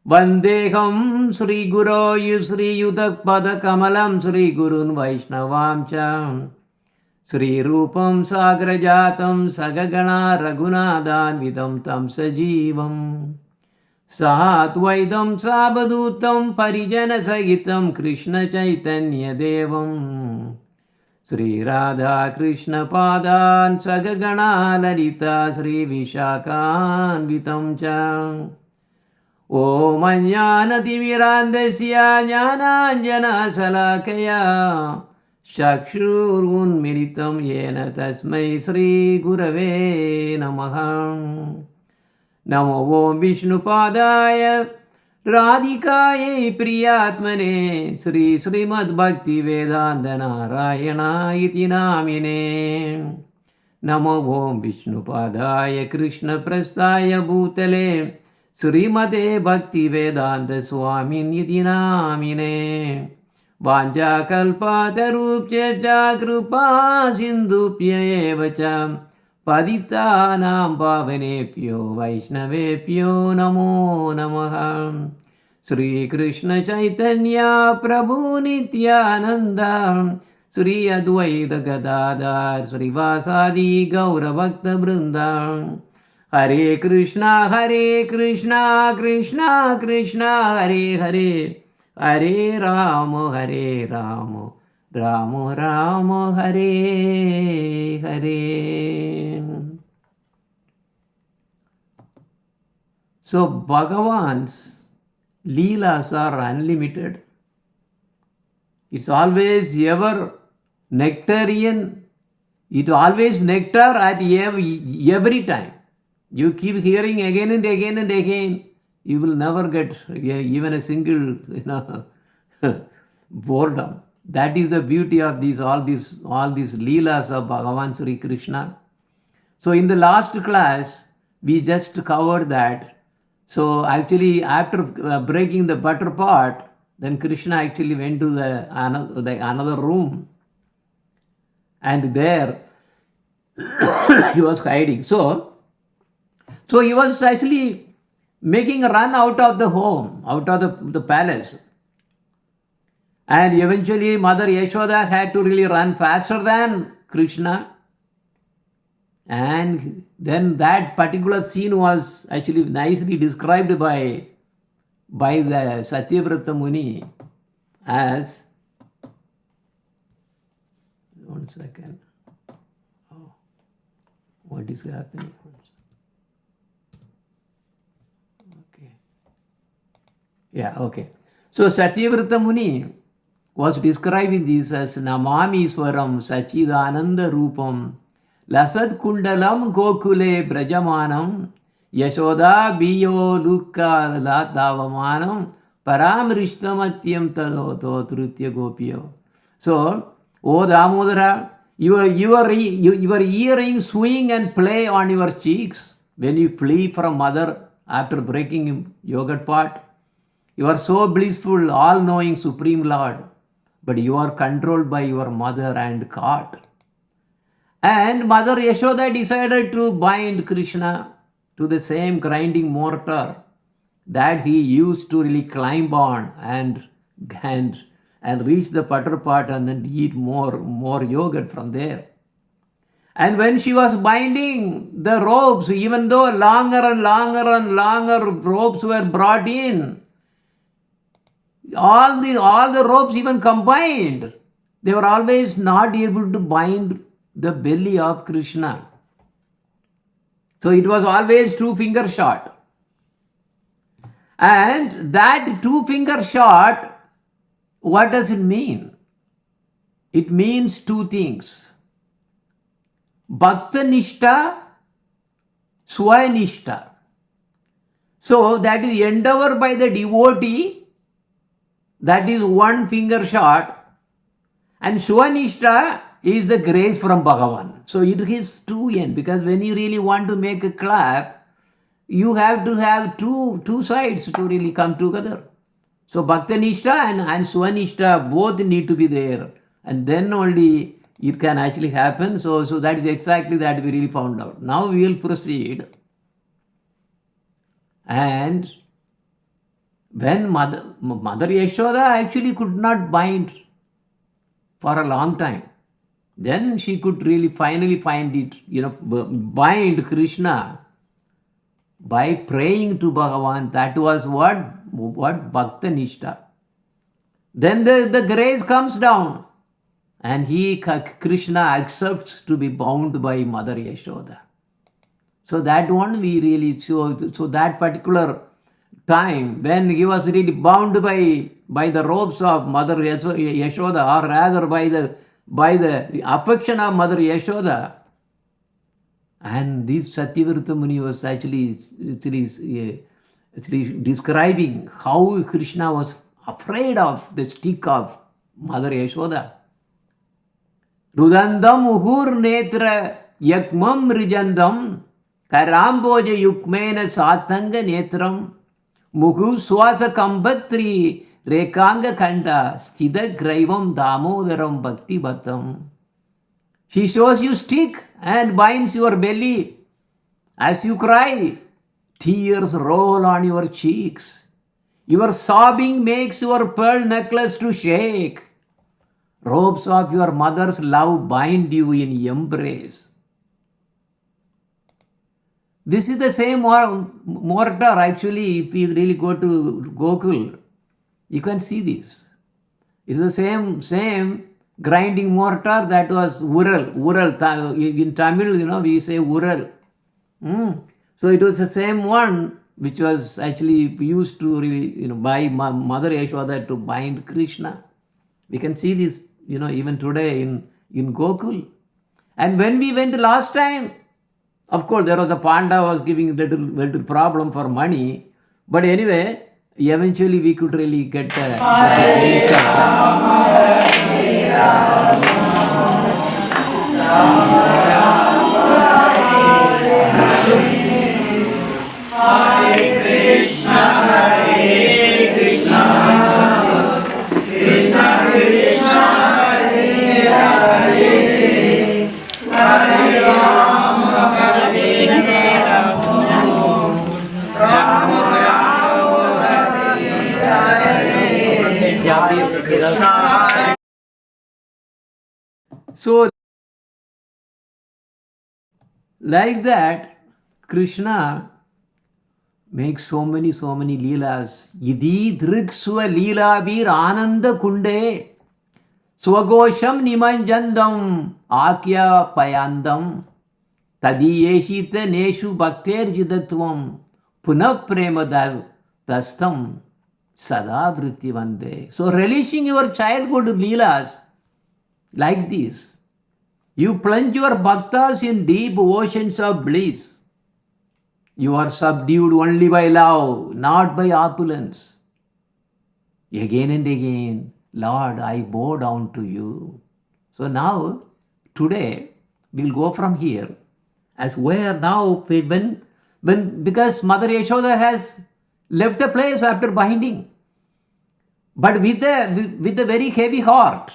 Vandeham Sri Guru Sri Yudak Pada Kamalam Sri Gurun Vaishnavam Cham Sri Rupam Sagrajatam Sagagana Raghunadan Vidam Tam Sajivam Sahatvaidam Sabadutam Parijana Sagitam Krishna Chaitanya Devam Sri Radha Krishna Padan Sagagana Lalita Sri Vishakan Vitam Cham Om Ajnanatimirandasya Jnananjana Salakaya Chakshurunmilitam Yena Tasmai Sri Gurave Namaha Namo Om Vishnupadaya Radhikaye Priyatmane Sri Srimad Bhakti Vedanta Narayana Iti Namine Namo Om Vishnupadaya Krishna Prastaya Bhutale Srimate Bhakti Vedanta Swamin Iti Namine Vanja Kalpatarupcheta Krupa Sindhupya Evacham Paditanam Pavanepyo Vaishnavepyo Namo Namaha Sri Krishna Chaitanya Prabhu Nityananda Sri Advaita Gadadhar Sri Vasadi Gaura Bhakta Brinda Hare Krishna Krishna Krishna Hare Hare Hare Rama Rama Rama Hare Hare. So Bhagavan's Leelas are unlimited. It's always ever nectarian. It always nectar at every time. You keep hearing again and again and again. You will never get even a single boredom. That is the beauty of all these Leelas of Bhagavan Sri Krishna. So in the last class, we just covered that. So actually, after breaking the butter pot, then Krishna actually went to another room, and there he was hiding. So he was actually making a run out of the home, out of the palace. And eventually Mother Yashoda had to really run faster than Krishna. And then that particular scene was actually nicely described by the Satyavrata Muni as, one second, what is happening? Okay. Yeah, okay. So Satyavrata Muni was describing this as Namami Swaram Sachidananda Rupam Lasad Kundalam Gokule Brajamanam Yashoda Biyo Lukka Latavamanam Paramrishtamathyam Taloto Trutya Gopyo. So, O Damodara, your earrings swing and play on your cheeks when you flee from mother after breaking yogurt pot. You are so blissful, all-knowing Supreme Lord, but you are controlled by your mother and caught. And Mother Yashoda decided to bind Krishna to the same grinding mortar that he used to really climb on and reach the butter pot and then eat more yogurt from there. And when she was binding the ropes, even though longer and longer ropes were brought in, all the ropes even combined, they were always not able to bind the belly of Krishna. So it was always 2-finger shot. And that 2-finger shot, what does it mean? It means two things. Bhakta Nishta, Swanishta. So that is endeavor by the devotee, that is 1-finger shot, and Swanishta is the grace from Bhagavan. So it is 2N, because when you really want to make a clap, you have to have two sides to really come together. So Bhakta Nishta and Swanishta both need to be there, and then only it can actually happen. So that is exactly that we really found out. Now we will proceed and when Mother Yashoda actually could not bind for a long time. Then she could really finally find it, bind Krishna by praying to Bhagavan. That was what Bhakta Nishta. Then the grace comes down and Krishna accepts to be bound by Mother Yashoda. So that one we really, so that particular time when he was really bound by the ropes of Mother Yashoda, or rather by the affection of Mother Yashoda, and this Satyavrata Muni was actually describing how Krishna was afraid of the stick of Mother Yashoda. Rudandam uhur netra yakmam rijandam karamboja yukmena satanga netram mugu swasa kambatri rekanga kanda stida graivam damodaram bhakti bhatam. She shows you stick and binds your belly. As you cry, tears roll on your cheeks. Your sobbing makes your pearl necklace to shake. Ropes of your mother's love bind you in embrace. This is the same mortar actually. If you really go to Gokul, you can see this. It's the same grinding mortar that was ural. In Tamil, we say ural. So it was the same one which was actually used to by Mother Yashoda to bind Krishna. We can see this, even today in Gokul. And when we went last time, of course, there was a panda was giving little problem for money. But anyway, eventually we could really get the glimpse of that. So, like that, Krishna makes so many leelas. Yidi driksua leela bir ananda kunde swagosham nimanjandam akya payandam tadiyeshita neshu bhakter jidatvam punah prema dastam sada vritti vande. So relishing your childhood leelas like this, you plunge your bhaktas in deep oceans of bliss. You are subdued only by love, not by opulence. Again and again, Lord, I bow down to you. So now, today, we'll go from here as where now, because Mother Yashoda has left the place after binding, but with a very heavy heart.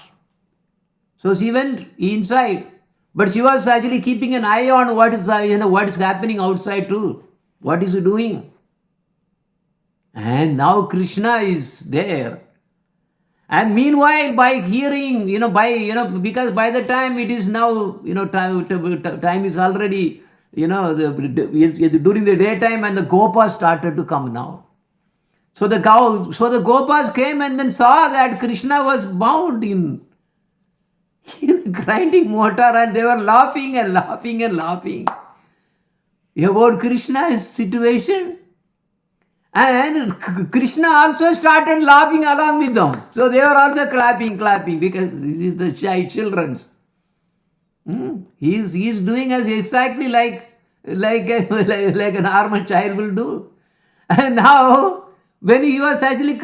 So she went inside, but she was actually keeping an eye on what is happening outside too. What is he doing? And now Krishna is there. And meanwhile, by hearing, because by the time it is now, time is already, during the daytime, and the Gopas started to come now. So the Gopas came and then saw that Krishna was bound in grinding mortar, and they were laughing and laughing and laughing about Krishna's situation. And Krishna also started laughing along with them. So they were also clapping, because this is the children's. He is doing as exactly like a normal child will do. And now, when he was actually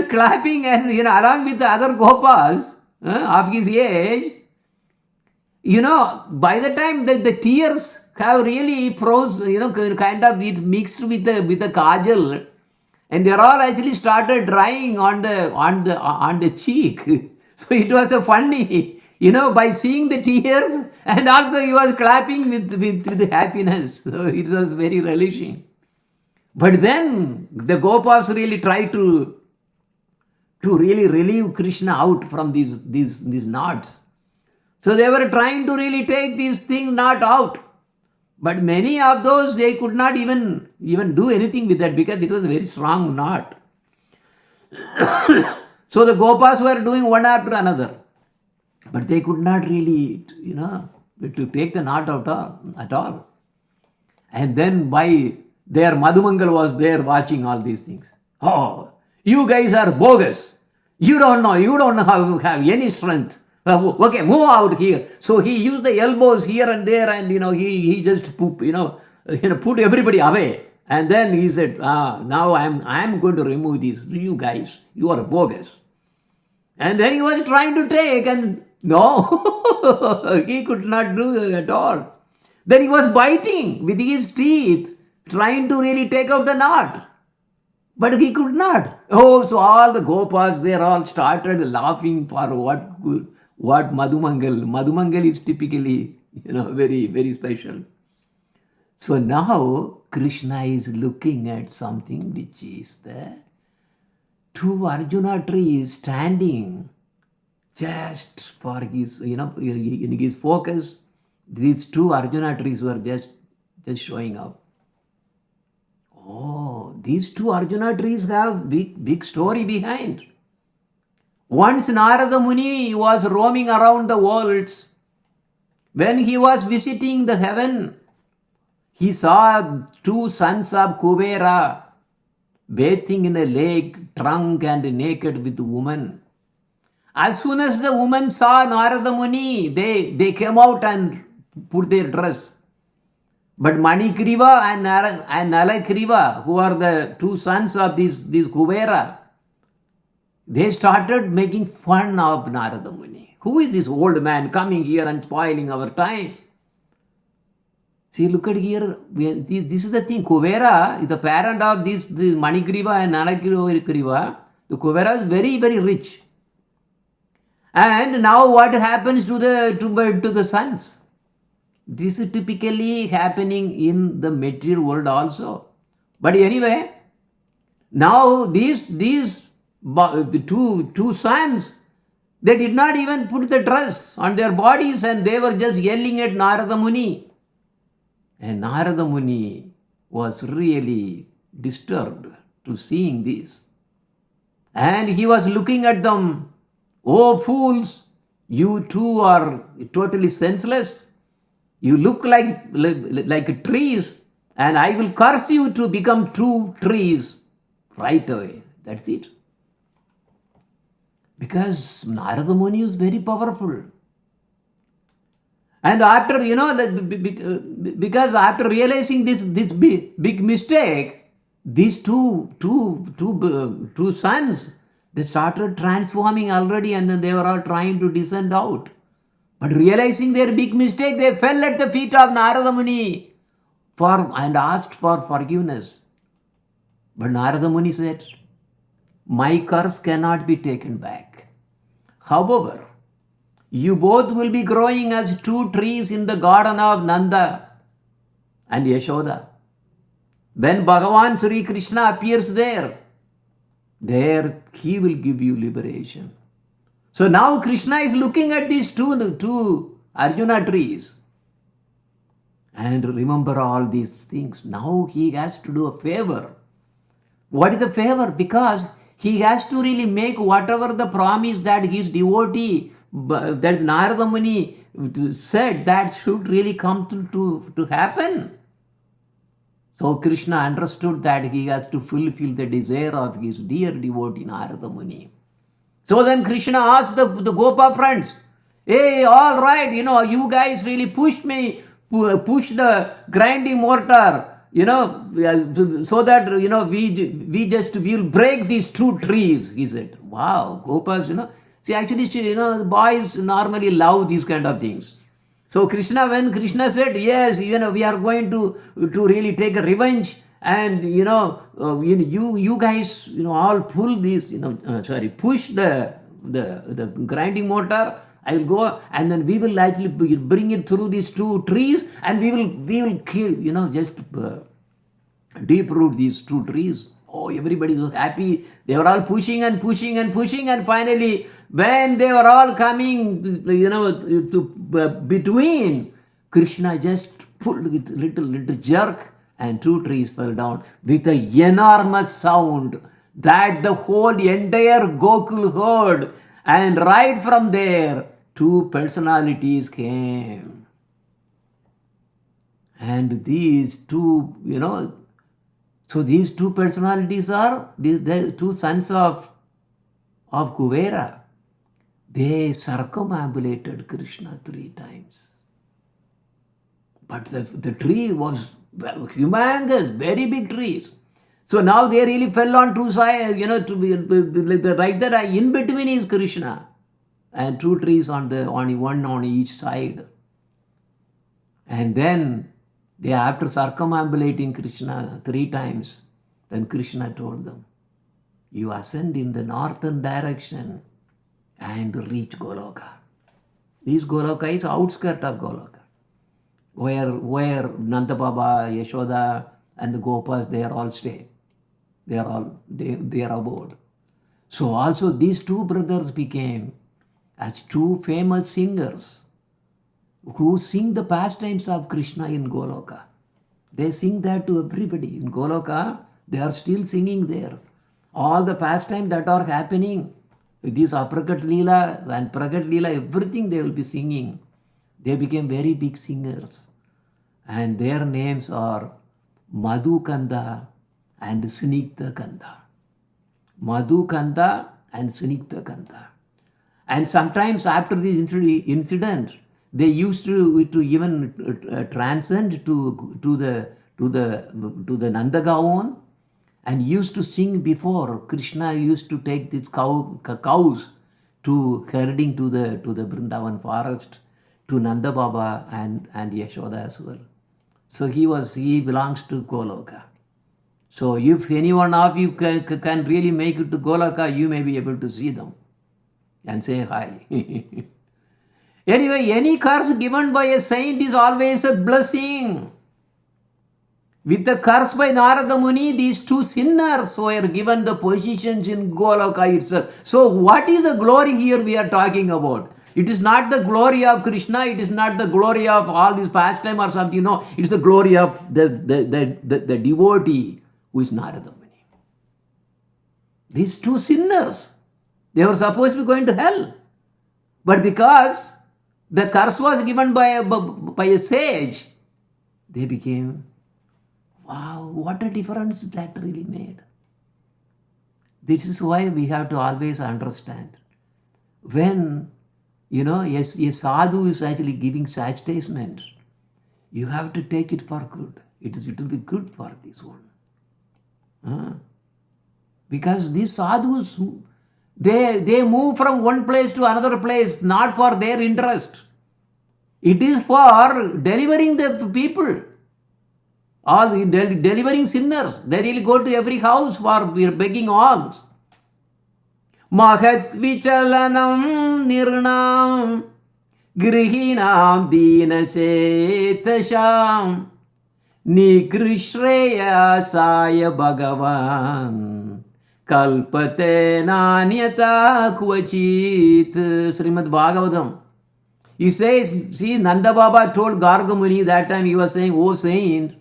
clapping and along with the other Gopas of his age, by the time the tears have really froze, kind of it mixed with the kajal, and they all actually started drying on the cheek. So it was a funny, by seeing the tears, and also he was clapping with happiness. So it was very relishing. But then the Gopas really try to really relieve Krishna out from these knots. So they were trying to really take these things not out. But many of those, they could not even do anything with that because it was a very strong knot. So the Gopas were doing one after another. But they could not really, to take the knot out at all. And then by their Madhumangal was there watching all these things. Oh, you guys are bogus. You don't have any strength. Okay, move out here. So he used the elbows here and there, and he just put everybody away. And then he said, now I'm going to remove these. You guys, you are bogus. And then he was trying to take, and no, he could not do it at all. Then he was biting with his teeth, trying to really take out the knot. But he could not. Oh, so all the Gopas, they all started laughing for what Madhumangal. Madhumangal is typically, very, very special. So now Krishna is looking at something which is the two Arjuna trees standing just for his, in his focus. These two Arjuna trees were just showing up. Oh, these two Arjuna trees have big story behind. Once Narada Muni was roaming around the worlds. When he was visiting the heaven, he saw two sons of Kubera bathing in a lake, drunk and naked with the woman. As soon as the woman saw Narada Muni, they came out and put their dress. But Manikriva and Nalakriva, who are the two sons of these Kubera, they started making fun of Narada Muni. Who is this old man coming here and spoiling our time? See, look at here. This is the thing. Kubera is the parent of this Manikriva and Nalakriva. The Kubera is very, very rich. And now what happens to the sons? This is typically happening in the material world also. But anyway, now these two sons, they did not even put the dress on their bodies, and they were just yelling at Narada Muni. And Narada Muni was really disturbed to seeing this. And he was looking at them. Oh fools, you two are totally senseless. You look like trees, and I will curse you to become two trees right away. That's it. Because Narada Muni is very powerful. And after, because after realizing this big mistake, these two sons, they started transforming already, and then they were all trying to descend out. But realizing their big mistake, they fell at the feet of Narada Muni and asked for forgiveness. But Narada Muni said, my curse cannot be taken back. However, you both will be growing as two trees in the garden of Nanda and Yashoda. When Bhagavan Sri Krishna appears there he will give you liberation. So now Krishna is looking at these two Arjuna trees. And remember all these things. Now he has to do a favor. What is a favor? Because he has to really make whatever the promise that his devotee, that Narada Muni said, that should really come to happen. So Krishna understood that he has to fulfill the desire of his dear devotee Narada Muni. So then Krishna asked the Gopa friends, hey, all right, you guys really push the grinding mortar, so that, we'll break these two trees, he said. Wow, Gopas, see, actually, boys normally love these kind of things. So when Krishna said, yes, we are going to really take a revenge, and you guys all pull this push the grinding mortar, I will go, and then we will actually bring it through these two trees, and we will kill, just deep root these two trees. Oh, everybody was happy. They were all pushing and pushing and pushing, and finally, when they were all coming, between, Krishna just pulled with little jerk, and two trees fell down with a enormous sound that the whole entire Gokul heard. And right from there, two personalities came. And these two, so these two personalities are the two sons of Kuvera. They circumambulated Krishna 3 times. But the tree was humongous, very big trees. So now they really fell on two sides, right there, in between is Krishna. And two trees on one on each side. And then after circumambulating Krishna 3 times, then Krishna told them, you ascend in the northern direction and reach Goloka. This Goloka is outskirt of Goloka, where Nanda Baba, Yashoda, and the Gopas, they are all stay. They are aboard. So also these two brothers became as two famous singers who sing the pastimes of Krishna in Goloka. They sing that to everybody. In Goloka, they are still singing there. All the pastimes that are happening, with this Aprakat Leela and Prakat Leela, everything they will be singing. They became very big singers. And their names are Madhu Kanda and Snigdha Kanda. Madhu Kanda and Snigdha Kanda. And sometimes after this incident, they used to even transcend to the Nandagaon, and used to sing before. Krishna used to take these cows to herding to the Vrindavan forest, to Nanda Baba and Yashoda as well. So he belongs to Goloka. So if any one of you can really make it to Goloka, you may be able to see them and say hi. Anyway, any curse given by a saint is always a blessing. With the curse by Narada Muni, these two sinners were given the positions in Goloka itself. So what is the glory here we are talking about? It is not the glory of Krishna, it is not the glory of all this pastime or something. No, it is the glory of the devotee who is Narada Muni. These two sinners, they were supposed to be going to hell. But because the curse was given by a sage, they became, wow, what a difference that really made. This is why we have to always understand. When, a sadhu is actually giving chastisement, you have to take it for good. It will be good for this one. Because these sadhus, they move from one place to another place, not for their interest. It is for delivering the people. All the delivering sinners. They really go to every house for begging alms. Mahat vichalanam nirnam grihinam dinasetasham nikrishreya saya bhagavan kalpate nanyata kvachit. Srimad Bhagavatam. He says, see, Nanda Baba told Garga Muni that time, he was saying, oh saint,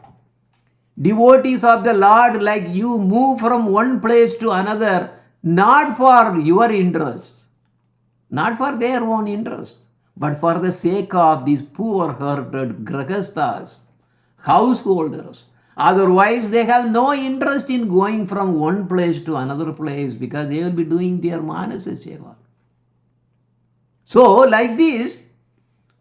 devotees of the Lord like you move from one place to another, not for your interest, not for their own interest, but for the sake of these poor herded grahasthas, householders. Otherwise, they have no interest in going from one place to another place because they will be doing their manasa seva. So, like this,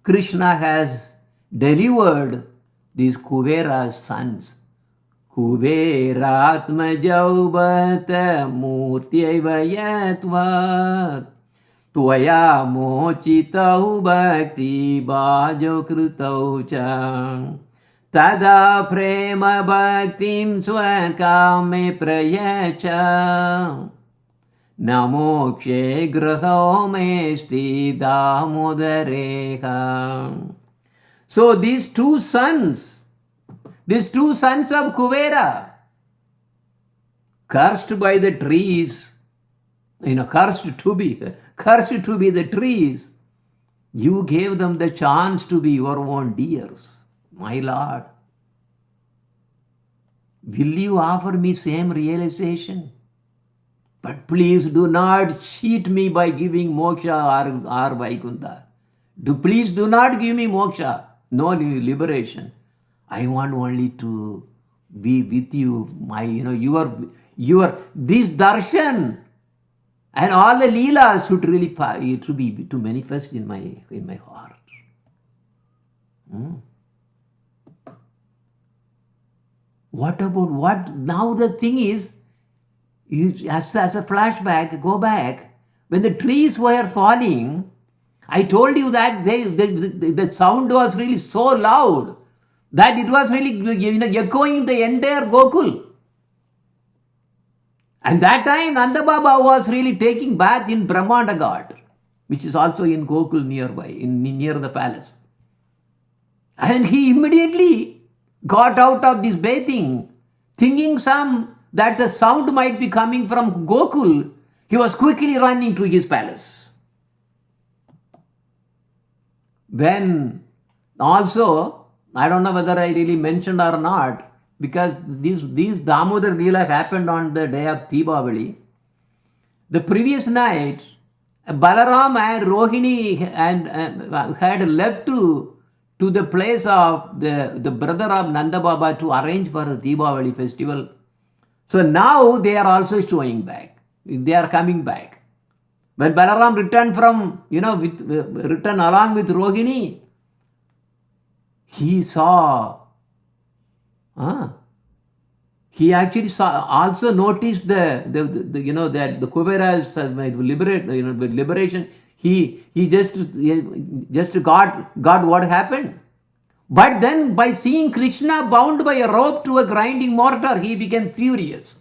Krishna has delivered these Kuvera's sons. Kuveratmajau bhata murtyaiva yatvat tvaya mochitau bhakti bhajo krutau cha tada prema bhaktim swakame prayacha namokshe graho mesti damodareha. So these two sons of Kuvera, cursed by the trees, cursed to be the trees, you gave them the chance to be your own dears. My Lord, will you offer me same realization? But please do not cheat me by giving moksha or Vaikuntha. Please do not give me moksha, no liberation. I want only to be with you, your this darshan and all the leelas should really to manifest in my heart. What now the thing is, as a flashback, go back, when the trees were falling, I told you that the sound was really so loud that it was really echoing the entire Gokul. And that time Nanda Baba was really taking bath in Brahmanda Ghat, which is also in Gokul nearby, near the palace. And he immediately got out of this bathing, thinking that the sound might be coming from Gokul. He was quickly running to his palace. When also, I don't know whether I really mentioned or not, because these Damodara Leela happened on the day of Deepavali. The previous night, Balaram and Rohini had left to the place of the brother of Nanda Baba to arrange for the Deepavali festival. So now they are also showing back. They are coming back. When Balaram returned returned along with Rohini, he saw, he actually also noticed the Kuvera's liberation. He just got what happened. But then by seeing Krishna bound by a rope to a grinding mortar, he became furious.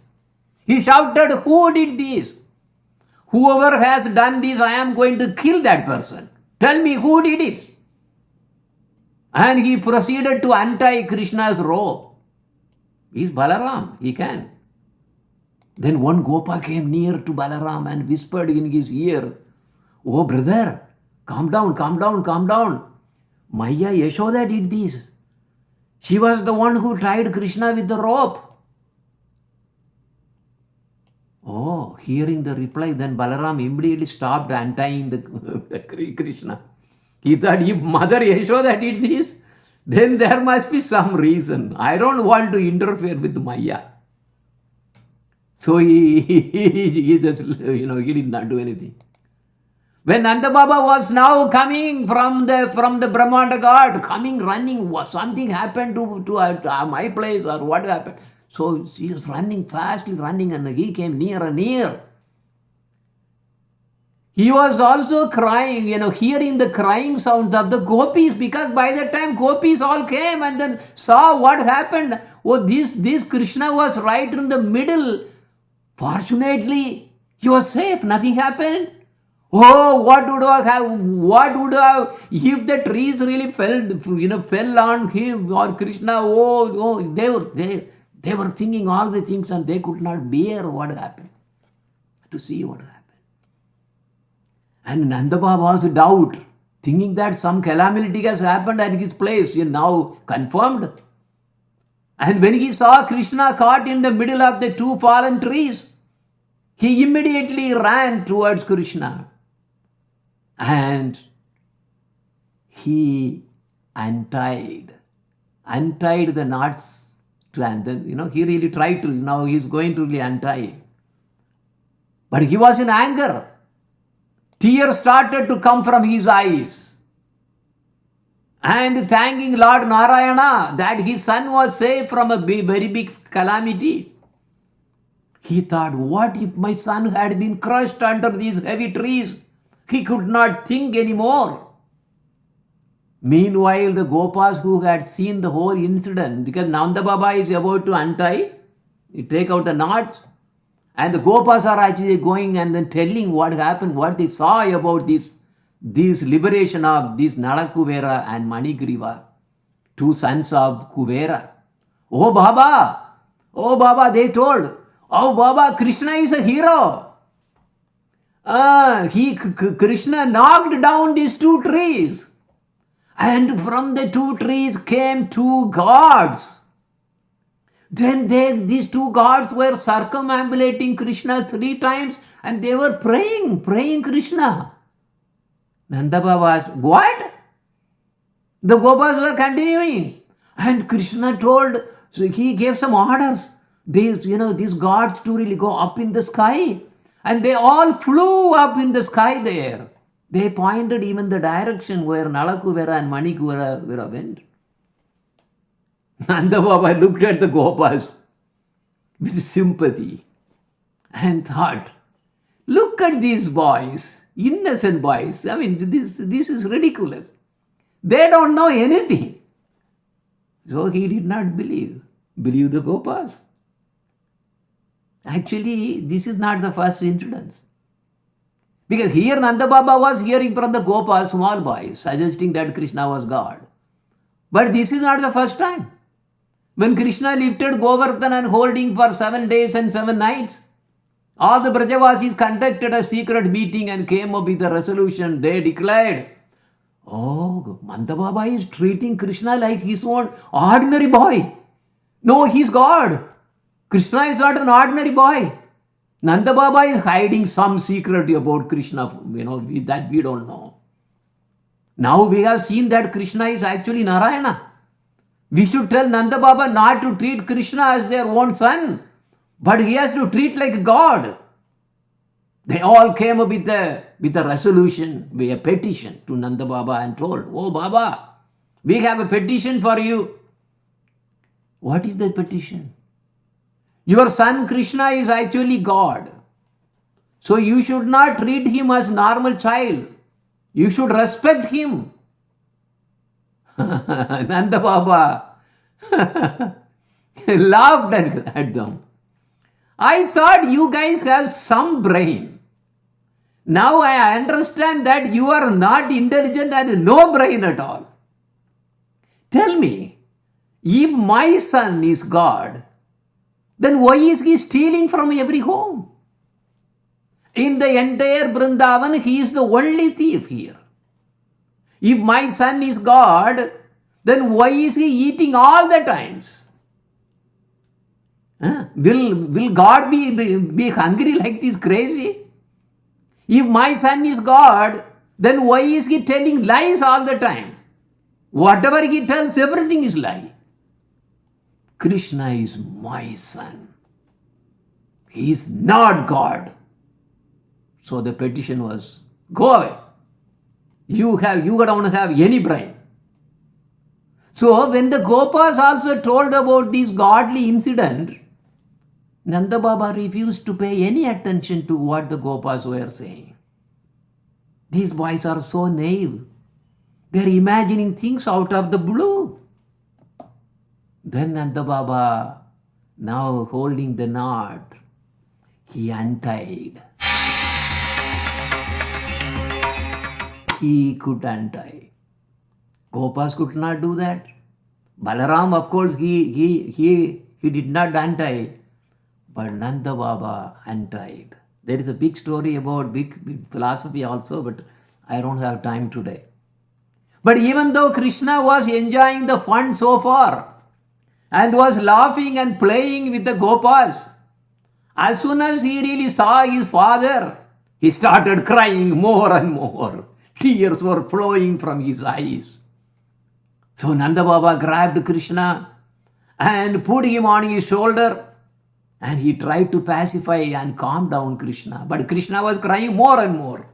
He shouted, "Who did this? Whoever has done this, I am going to kill that person. Tell me who did it." And he proceeded to untie Krishna's rope. He's Balaram, he can. Then one Gopa came near to Balaram and whispered in his ear, "Oh brother, calm down, calm down, calm down. Maya Yashoda did this. She was the one who tied Krishna with the rope." Oh, hearing the reply, then Balaram immediately stopped untying the Krishna. He thought, if Mother Yashoda did this, then there must be some reason. I don't want to interfere with Maya. So he just, he did not do anything. When Nanda Baba was now coming from the Brahmanda Ghat, running, something happened to my place or what happened. So he was running, fastly running, and he came near and near. He was also crying, hearing the crying sounds of the gopis, because by the time gopis all came and then saw what happened. Oh, this Krishna was right in the middle. Fortunately, he was safe. Nothing happened. Oh, what would have if the trees really fell on him or Krishna? Oh, they were thinking all the things and they could not bear what happened, to see what happened. And Nanda Baba was in doubt, thinking that some calamity has happened at his place. He now confirmed. And when he saw Krishna caught in the middle of the two fallen trees, he immediately ran towards Krishna. And he untied the knots. And then, he really tried to, now he's going to really untie. But he was in anger. Tears started to come from his eyes. And thanking Lord Narayana that his son was saved from a very big calamity. He thought, what if my son had been crushed under these heavy trees? He could not think anymore. Meanwhile, the Gopas who had seen the whole incident, because Nanda Baba is about to untie, take out the knots, and the Gopas are actually going and then telling what happened, what they saw about this liberation of these Nalakuvera and Manigriva, two sons of Kuvera. Oh Baba, they told, Oh, Baba, Krishna is a hero. Krishna knocked down these two trees. And from the two trees came two gods. Then these two gods were circumambulating Krishna 3 times and they were praying Krishna. Nanda Baba asked, what? The Gopas were continuing. And Krishna told, so he gave some orders. These gods to really go up in the sky. And they all flew up in the sky there. They pointed even the direction where Nalakuvera and Manikuvera went. Nanda Baba looked at the Gopas with sympathy and thought, look at these boys, innocent boys. I mean, this is ridiculous. They don't know anything. So he did not believe the Gopas. Actually, this is not the first incident. Because here Nanda Baba was hearing from the Gopas, small boys, suggesting that Krishna was God. But this is not the first time. When Krishna lifted Govardhan and holding for 7 days and 7 nights, all the Brajavasis conducted a secret meeting and came up with a resolution. They declared, oh, Nanda Baba is treating Krishna like his own ordinary boy. No, he's God. Krishna is not an ordinary boy. Nanda Baba is hiding some secret about Krishna, that we don't know. Now we have seen that Krishna is actually Narayana. We should tell Nanda Baba not to treat Krishna as their own son, but he has to treat like God. They all came up with a resolution, with a petition to Nanda Baba and told, oh Baba, we have a petition for you. What is the petition? Your son Krishna is actually God. So you should not treat him as normal child. You should respect him. Nanda Baba laughed at them. I thought you guys have some brain. Now I understand that you are not intelligent and no brain at all. Tell me, if my son is God, then why is he stealing from every home? In the entire Vrindavan, he is the only thief here. If my son is God, then why is he eating all the times? Will God be hungry like this crazy? If my son is God, then why is he telling lies all the time? Whatever he tells, everything is lie. Krishna is my son. He is not God. So the petition was, go away. You don't have any brain. So when the Gopas also told about this godly incident, Nanda Baba refused to pay any attention to what the Gopas were saying. These boys are so naive. They are imagining things out of the blue. Then Nanda Baba, now holding the knot, he untied. He could untie. Gopas could not do that. Balaram, of course, he did not untie. But Nanda Baba untied. There is a big story about big philosophy also, but I don't have time today. But even though Krishna was enjoying the fun so far and was laughing and playing with the Gopas, as soon as he really saw his father, he started crying more and more. Tears were flowing from his eyes. So Nanda Baba grabbed Krishna and put him on his shoulder and he tried to pacify and calm down Krishna. But Krishna was crying more and more.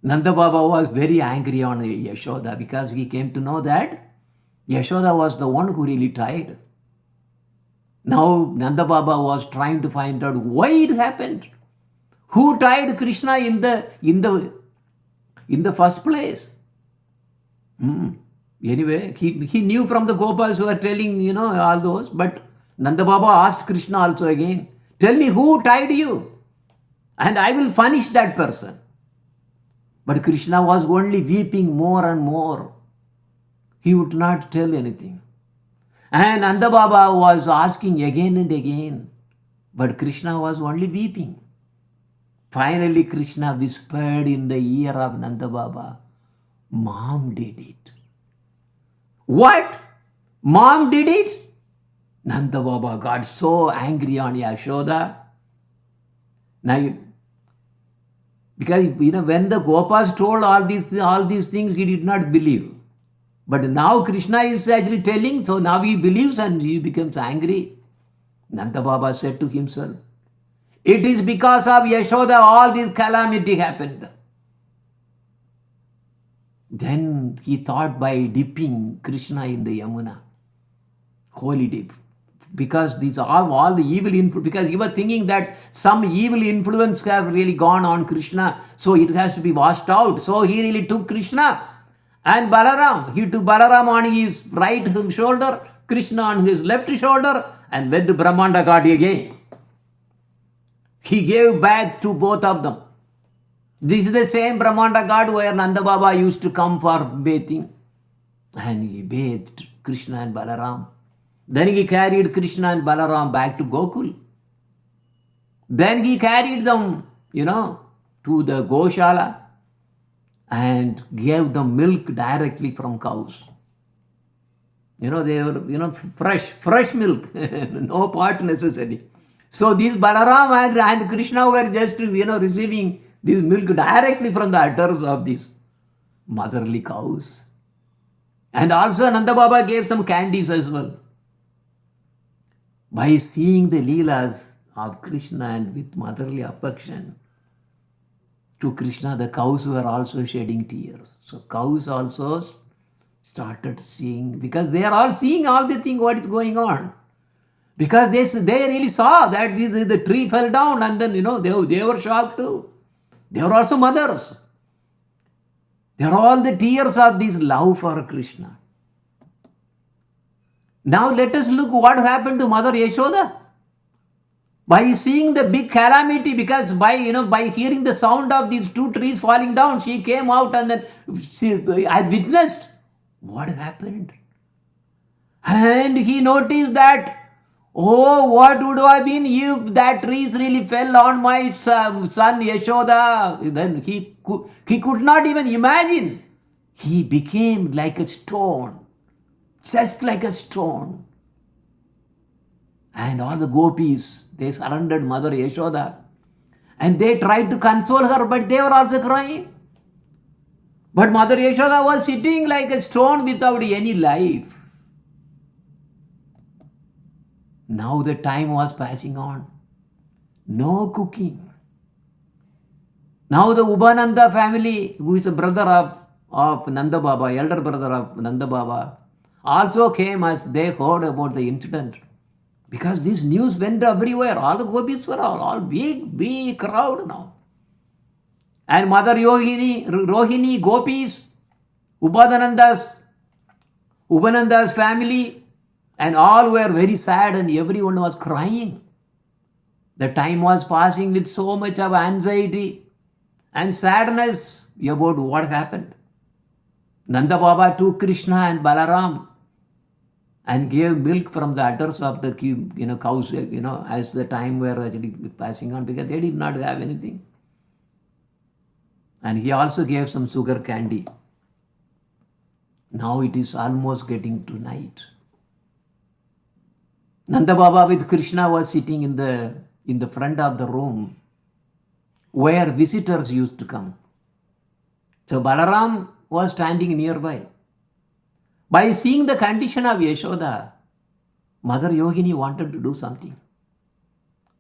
Nanda Baba was very angry on Yashoda because he came to know that Yashoda was the one who really tied. Now Nanda Baba was trying to find out why it happened. Who tied Krishna in the first place? Anyway, he knew from the Gopas who were telling, all those. But Nanda Baba asked Krishna also again, tell me who tied you and I will punish that person. But Krishna was only weeping more and more. He would not tell anything. And Nanda Baba was asking again and again, but Krishna was only weeping. Finally, Krishna whispered in the ear of Nanda Baba, Mom did it. What? Mom did it? Nanda Baba got so angry on Yashoda. Now, because when the Gopas told all these things, he did not believe. But now Krishna is actually telling, so now he believes and he becomes angry. Nanda Baba said to himself, it is because of Yashoda all this calamity happened. Then he thought by dipping Krishna in the Yamuna, holy dip. Because these are all the evil influence, because he was thinking that some evil influence have really gone on Krishna, so it has to be washed out. So he really took Krishna and Balaram. He took Balaram on his right shoulder, Krishna on his left shoulder, and went to Brahmanda Ghati again. He gave bath to both of them. This is the same Brahmanda Ghat where Nanda Baba used to come for bathing. And he bathed Krishna and Balaram. Then he carried Krishna and Balaram back to Gokul. Then he carried them, to the Goshala and gave them milk directly from cows. They were, fresh milk, no pot necessary. So these Balaram and Krishna were just, receiving this milk directly from the udders of these motherly cows. And also Nanda Baba gave some candies as well. By seeing the Leelas of Krishna and with motherly affection to Krishna, the cows were also shedding tears. So cows also started seeing, because they are all seeing all the thing what is going on. Because they really saw that the tree fell down, and then they were shocked too. They were also mothers. They are all the tears of this love for Krishna. Now let us look what happened to Mother Yashoda. By seeing the big calamity, because by hearing the sound of these two trees falling down, she came out and then she had witnessed what happened. And he noticed that, oh, what would have been if that trees really fell on my son Yashoda? Then he could not even imagine. He became like a stone, just like a stone. And all the gopis, they surrendered Mother Yashoda. And they tried to console her, but they were also crying. But Mother Yashoda was sitting like a stone without any life. Now the time was passing on. No cooking. Now the Ubananda family, who is a brother of Nanda Baba, elder brother of Nanda Baba, also came as they heard about the incident. Because this news went everywhere. All the gopis were all big crowd now. And Mother Rohini, gopis, Ubananda's family, and all were very sad and everyone was crying. The time was passing with so much of anxiety and sadness about what happened. Nanda Baba took Krishna and Balaram and gave milk from the udders of the cows, as the time were actually passing on, because they did not have anything. And he also gave some sugar candy. Now it is almost getting to night. Nanda Baba with Krishna was sitting in the front of the room where visitors used to come. So Balaram was standing nearby. By seeing the condition of Yashoda, Mother Yogini wanted to do something.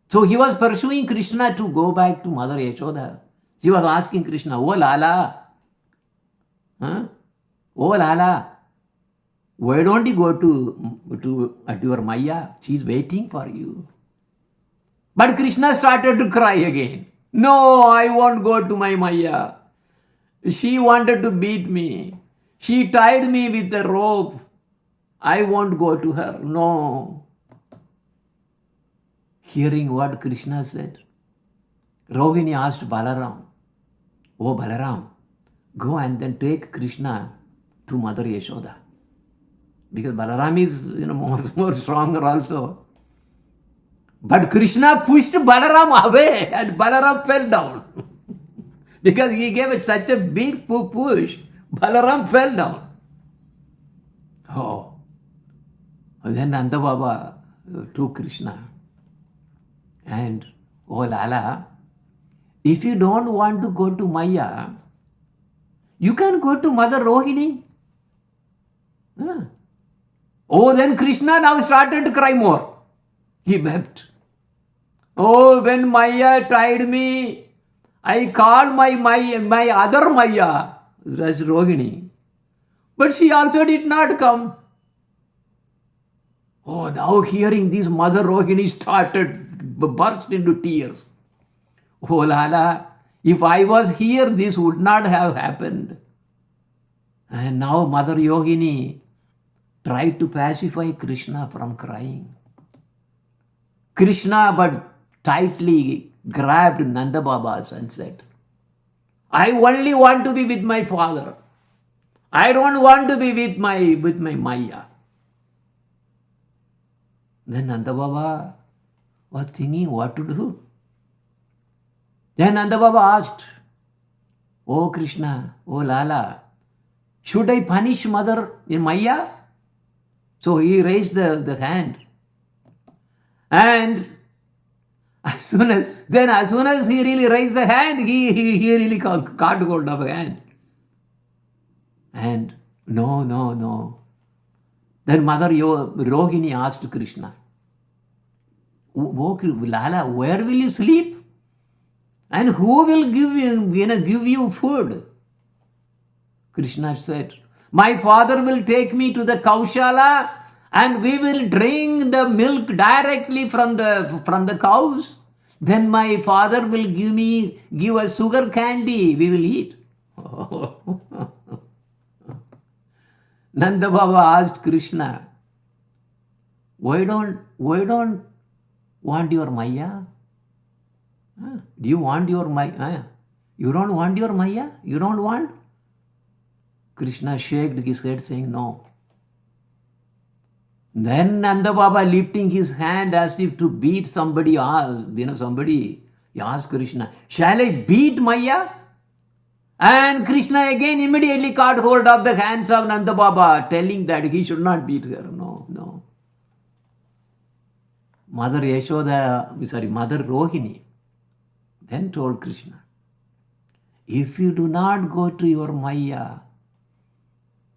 So he was pursuing Krishna to go back to Mother Yashoda. She was asking Krishna, "Oh Lala, oh Lala, why don't you go to your Maya? She's waiting for you." But Krishna started to cry again. "No, I won't go to my Maya. She wanted to beat me. She tied me with a rope. I won't go to her. No." Hearing what Krishna said, Rohini asked Balaram, "Oh Balaram, go and then take Krishna to Mother Yashoda." because Balaram is more stronger also. But Krishna pushed Balaram away and Balaram fell down. Because he gave such a big push, Balaram fell down. Oh. Then Nanda Baba took Krishna. And, oh Lala, if you don't want to go to Maya, you can go to Mother Rohini. Oh, then Krishna now started to cry more. He wept. Oh, when Maya tried me, I called my other Maya, that's Rohini. But she also did not come. Oh, now hearing this, Mother Rohini started burst into tears. Oh, Lala, if I was here, this would not have happened. And now Mother Rohini tried to pacify Krishna from crying. Krishna but tightly grabbed Nanda Baba's and said, I only want to be with my father. I don't want to be with my Maya. Then Nanda Baba was thinking what to do. Then Nanda Baba asked, Oh Krishna, oh Lala, should I punish Mother in Maya? So he raised the hand. And as soon as he really raised the hand, he really caught hold of a hand. And no. Then Mother Rohini asked Krishna, Oh Lala, where will you sleep? And who will give you food? Krishna said, my father will take me to the Kaushala and we will drink the milk directly from the cows. Then my father will give us sugar candy, we will eat. Nanda Baba asked Krishna, why don't want your Maya? Do you want your Maya? You don't want your Maya? You don't want? Krishna shook his head saying no. Then Nanda Baba lifting his hand as if to beat somebody, somebody asked Krishna, shall I beat Maya? And Krishna again immediately caught hold of the hands of Nanda Baba, telling that he should not beat her. No. Mother Rohini then told Krishna, if you do not go to your Maya,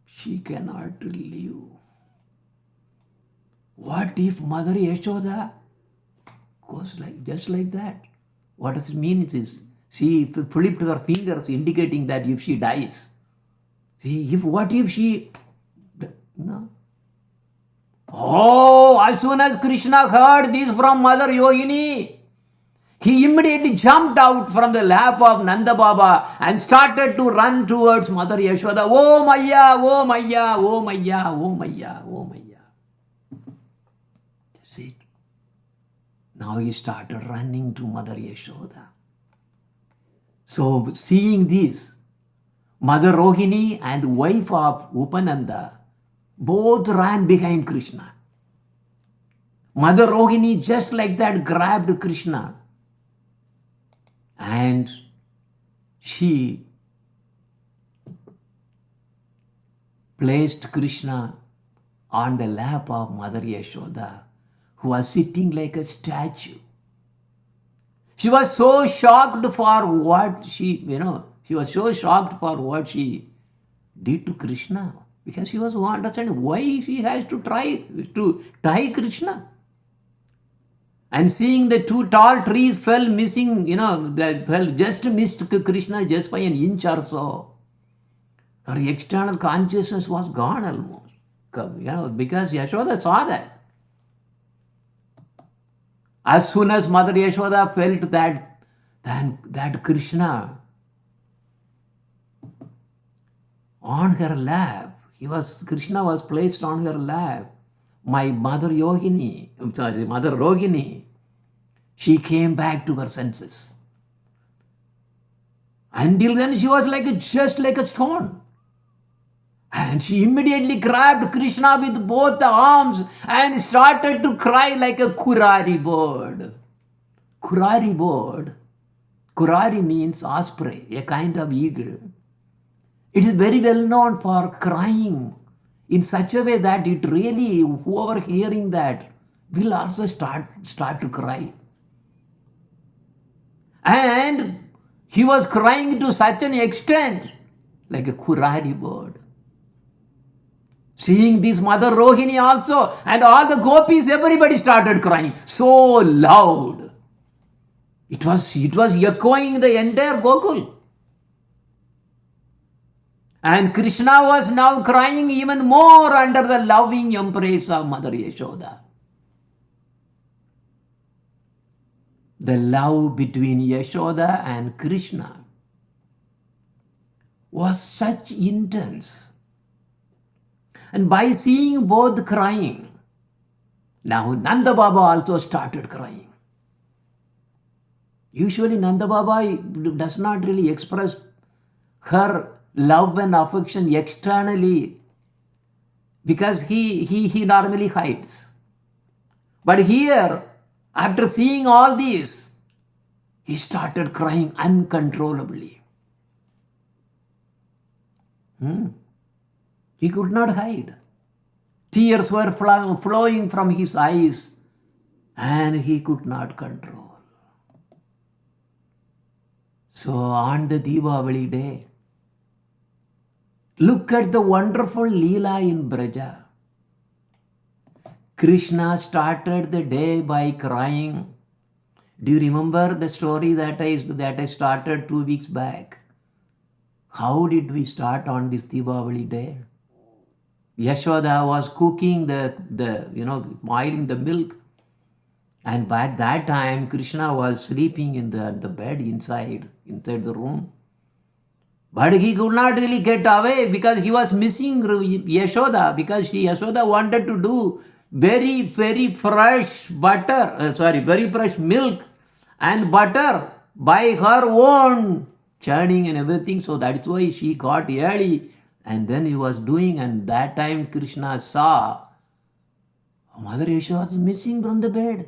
she cannot live. What if Mother Yashoda goes just like that? What does it mean? It is she flipped her fingers indicating that if she dies. What if she... No. Oh, as soon as Krishna heard this from Mother Rohini, he immediately jumped out from the lap of Nanda Baba and started to run towards Mother Yashoda. Oh Maya, oh Maya, oh Maya, oh Maya, oh Maya. That's it. Now he started running to Mother Yashoda. So seeing this, Mother Rohini and wife of Upananda both ran behind Krishna. Mother Rohini just like that grabbed Krishna and she placed Krishna on the lap of Mother Yashoda, who was sitting like a statue. She was so shocked for what she did to Krishna, because she was understanding why she has to try to tie Krishna. And seeing the two tall trees fell missing, just missed Krishna just by an inch or so. Her external consciousness was gone almost, because Yashoda saw that. As soon as Mother Yashoda felt that Krishna on her lap, Krishna was placed on her lap. Mother Rohini, she came back to her senses. Until then, she was just like a stone. And she immediately grabbed Krishna with both the arms and started to cry like a kurari bird. Kurari bird. Kurari means osprey, a kind of eagle. It is very well known for crying in such a way that it really, whoever hearing that will also start to cry. And he was crying to such an extent like a kurari bird. Seeing this Mother Rohini also and all the gopis, everybody started crying so loud. It was echoing the entire Gokul. And Krishna was now crying even more under the loving embrace of Mother Yashoda. The love between Yashoda and Krishna was such intense. And by seeing both crying, now Nanda Baba also started crying. Usually Nanda Baba does not really express her love and affection externally because he normally hides. But here, after seeing all this, he started crying uncontrollably. He could not hide. Tears were flowing from his eyes and he could not control. So on the Deepavali day, look at the wonderful Leela in Braja. Krishna started the day by crying. Do you remember the story that I started 2 weeks back? How did we start on this Deepavali day? Yashoda was cooking boiling the milk. And by that time, Krishna was sleeping in the bed inside the room. But he could not really get away because he was missing Yashoda, because Yashoda wanted to do very, very fresh very fresh milk and butter by her own churning and everything. So that's why she got early and then he was doing, and that time Krishna saw Mother Yashoda was missing from the bed.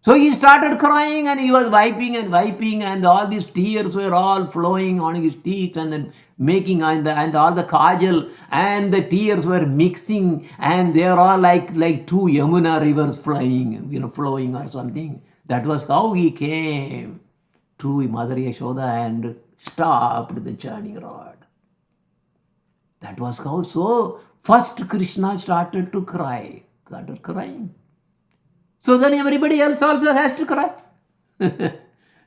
So he started crying and he was wiping and all these tears were all flowing on his teeth and then making and all the kajal and the tears were mixing and they are all like two Yamuna rivers flowing or something. That was how he came to Mother Yashoda and stopped the churning rod. That was how. So first Krishna started crying. So then everybody else also has to cry.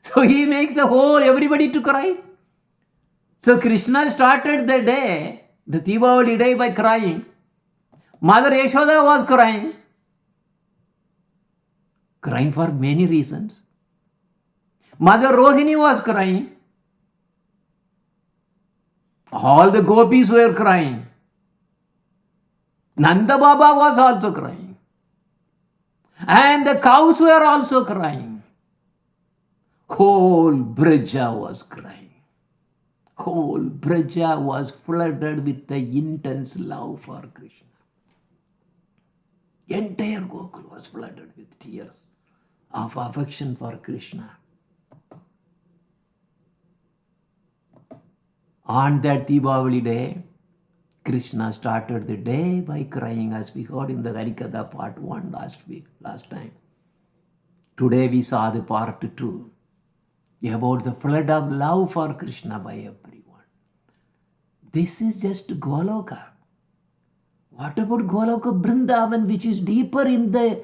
So he makes everybody to cry. So Krishna started the day, the Deepavali day, by crying. Mother Yashoda was crying. Crying for many reasons. Mother Rohini was crying. All the gopis were crying. Nanda Baba was also crying. And the cows were also crying. Whole Braja was crying. Whole Braja was flooded with the intense love for Krishna. Entire Gokul was flooded with tears of affection for Krishna. On that Deepavali day, Krishna started the day by crying, as we heard in the Harikatha part 1 last time. Today we saw the part 2 about the flood of love for Krishna by everyone. This is just Goloka. What about Goloka Vrindavan, which is deeper in the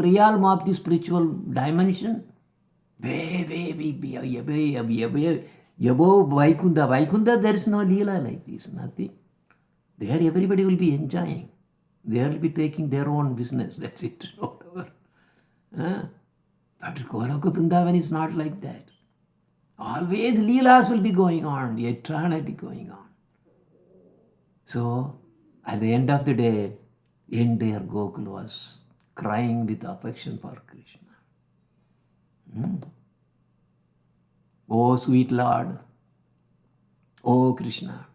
realm of the spiritual dimension? Way above Vaikunta. Vaikunta, there is no Leela like this, nothing. There everybody will be enjoying. They will be taking their own business, that's it, whatever. But Goloka Vrindavan is not like that. Always Leelas will be going on, eternally going on. So, at the end of the day, entire Gokul was crying with affection for Krishna. Oh, sweet Lord. Oh, Krishna.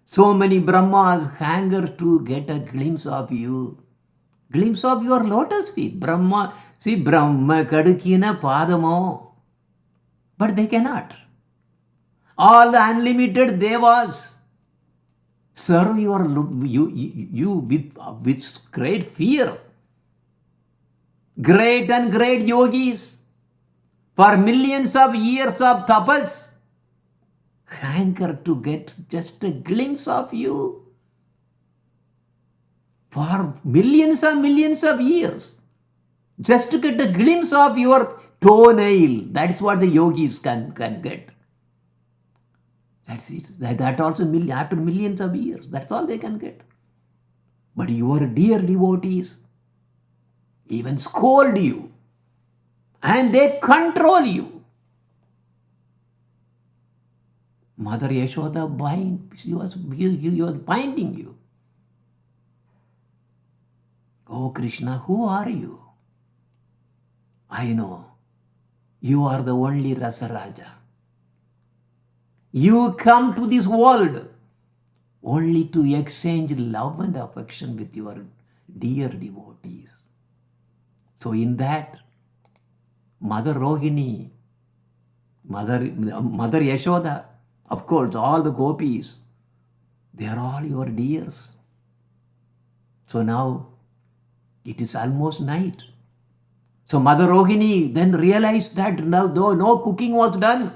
So many Brahmas hunger to get a glimpse of you. Glimpse of your lotus feet. Brahma, see, Brahma kadukina padamo. But they cannot. All the unlimited devas serve you with great fear. Great and great yogis, for millions of years of tapas, hanker to get just a glimpse of you. For millions and millions of years, just to get a glimpse of your toenail. That's what the yogis can get. That's it. That also after millions of years. That's all they can get. But your dear devotees even scold you, and they control you. Mother Yashoda she was binding you. Oh Krishna, who are you? I know. You are the only Rasaraja. You come to this world only to exchange love and affection with your dear devotees. So in that, Mother Rohini, Mother Yashoda, of course, all the gopis, they are all your dears. So now it is almost night. So Mother Rohini then realized that now though no cooking was done.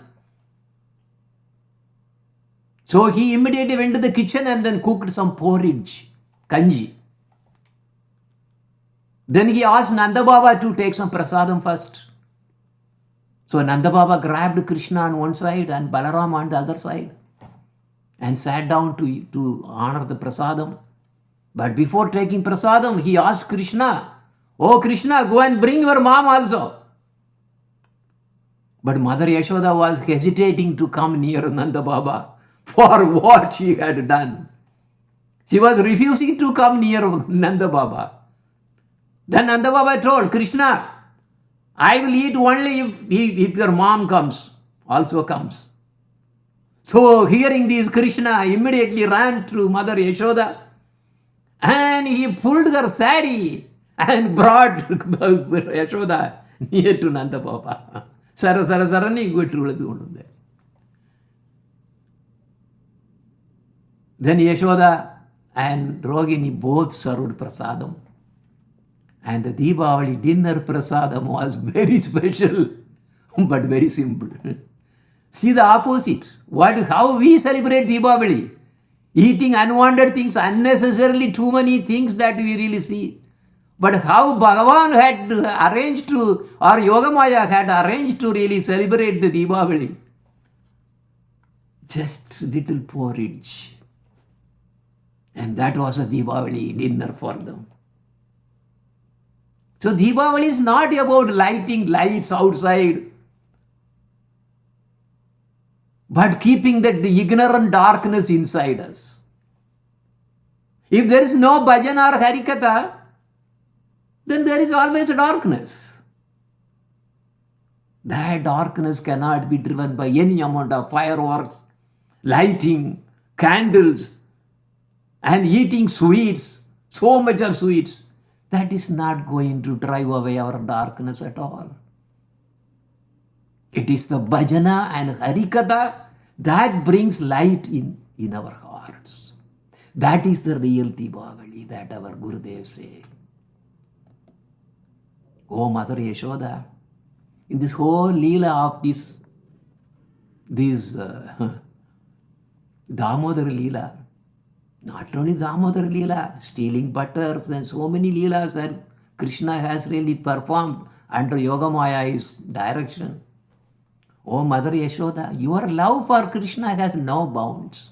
So he immediately went to the kitchen and then cooked some porridge, kanji. Then he asked Nanda Baba to take some prasadam first. So Nanda Baba grabbed Krishna on one side and Balaram on the other side and sat down to honor the prasadam. But before taking prasadam, he asked Krishna, "Oh Krishna, go and bring your mom also." But Mother Yashoda was hesitating to come near Nanda Baba for what she had done. She was refusing to come near Nanda Baba. Then Nanda Baba told Krishna, "I will eat only if your mom also comes." So hearing this, Krishna immediately ran to Mother Yashoda and he pulled her sari and brought Yashoda near to Nanda Baba. Sarani go. Then Yashoda and Rohini both served prasadam. And the Deepavali dinner prasadam was very special, but very simple. See the opposite. How we celebrate Deepavali? Eating unwanted things, unnecessarily too many things that we really see. But how Bhagavan had arranged to, or Yogamaya had arranged to really celebrate the Deepavali? Just little porridge. And that was a Deepavali dinner for them. So Deepavali is not about lighting lights outside, but keeping the ignorant darkness inside us. If there is no bhajan or harikatha, then there is always darkness. That darkness cannot be driven by any amount of fireworks, lighting, candles, and eating sweets, so much of sweets. That is not going to drive away our darkness at all. It is the bhajana and harikatha that brings light in our hearts. That is the real Deepavali that our Gurudev says. Oh Mother Yashoda, in this whole Leela of this Damodara Leela, not only Damodara Leela, stealing butters and so many Leelas that Krishna has really performed under Yogamaya's direction. Oh Mother Yashoda, your love for Krishna has no bounds.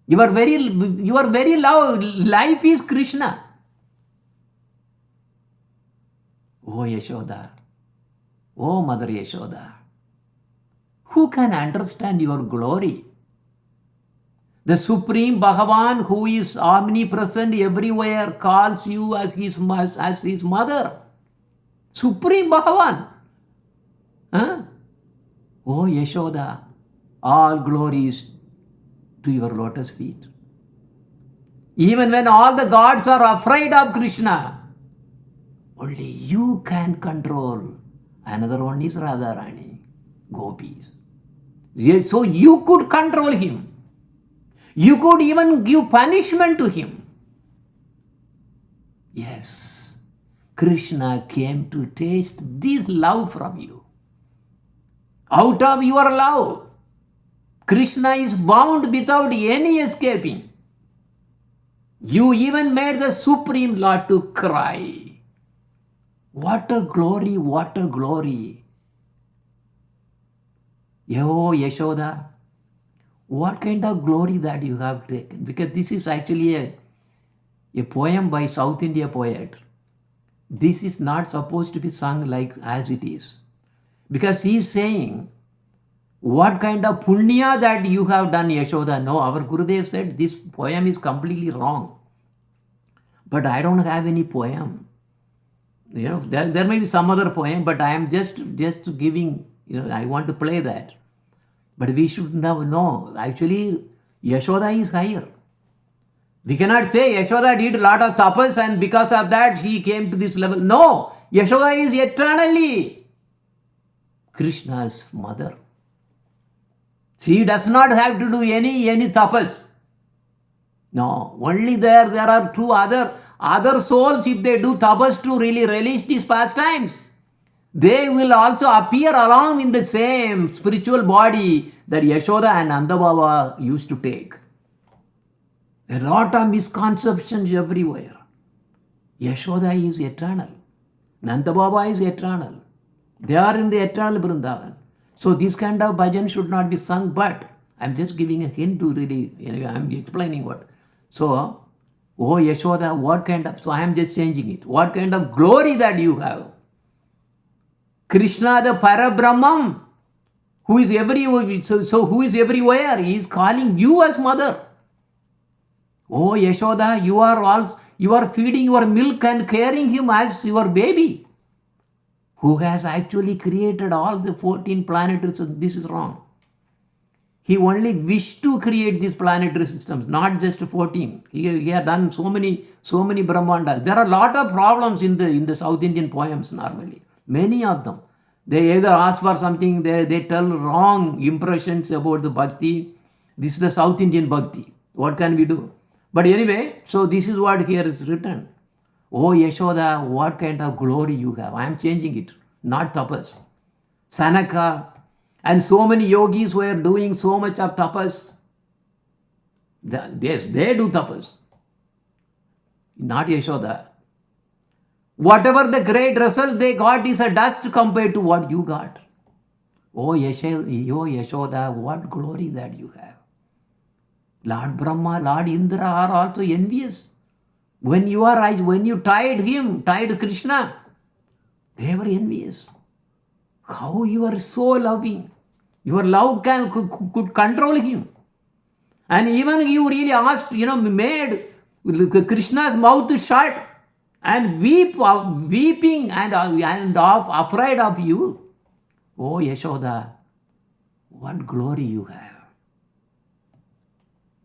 Your very love, life is Krishna. Oh Yashoda, oh Mother Yashoda, who can understand your glory? The Supreme Bhagavan, who is omnipresent everywhere, calls you as his mother. Supreme Bhagavan. Huh? Oh Yashoda, all glory is to your lotus feet. Even when all the gods are afraid of Krishna, only you can control. Another one is Radharani, gopis. So you could control him. You could even give punishment to him. Yes, Krishna came to taste this love from you. Out of your love, Krishna is bound without any escaping. You even made the Supreme Lord to cry. What a glory, what a glory. Oh, Yashoda, what kind of glory that you have taken? Because this is actually a poem by South India poet. This is not supposed to be sung like as it is. Because he is saying, what kind of punya that you have done, Yashoda? No, our Gurudev said this poem is completely wrong. But I don't have any poem. You know, there may be some other poem, but I am just giving, I want to play that. But we should know, actually, Yashoda is higher. We cannot say Yashoda did a lot of tapas and because of that he came to this level. No, Yashoda is eternally Krishna's mother. She does not have to do any tapas. No, only there are two other souls, if they do tapas to really relish these pastimes, they will also appear along in the same spiritual body that Yashoda and Nanda Baba used to take. There are a lot of misconceptions everywhere. Yashoda is eternal. Nanda Baba is eternal. They are in the eternal Vrindavan. So this kind of bhajan should not be sung, but I'm just giving a hint to really, I'm explaining what. So, oh Yashoda, what kind of, so I am just changing it. What kind of glory that you have. Krishna, the Parabrahman, who is who is everywhere, he is calling you as mother. Oh Yashoda, you are feeding your milk and carrying him as your baby. Who has actually created all the 14 planetary systems. This is wrong. He only wished to create these planetary systems, not just 14. He had done so many Brahmandas. There are a lot of problems in the South Indian poems normally. Many of them. They either ask for something, they tell wrong impressions about the bhakti. This is the South Indian bhakti. What can we do? But anyway, so this is what here is written. Oh Yashoda, what kind of glory you have. I am changing it, not tapas. Sanaka and so many yogis were doing so much of tapas. Yes, they do tapas. Not Yashoda. Whatever the great result they got is a dust compared to what you got. Oh Yashoda, what glory that you have. Lord Brahma, Lord Indra are also envious. When you tied Krishna, they were envious. How you are so loving. Your love could control him. And even you really asked, made Krishna's mouth shut and weeping and afraid of you. Oh Yashoda, what glory you have.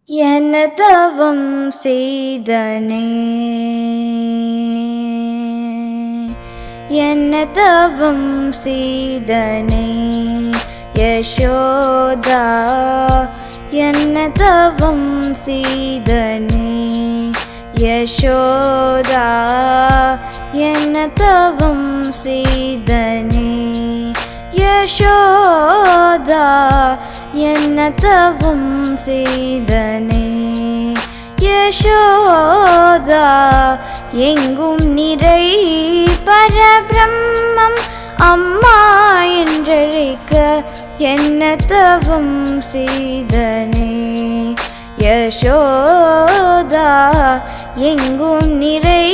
என்னதவம் செய்தனே என்னதவம் செய்தனே Yashoda என்னதவம் செய்தனே Yashoda என்னதவம் செய்தனே Yashoda என்னதவம் செய்தனே Yashoda எங்கும் நிறை பரபிரம்மம் அம்மா என்றழைக்க என்னதவம் செய்தனே யசோதா எங்கும் நிறை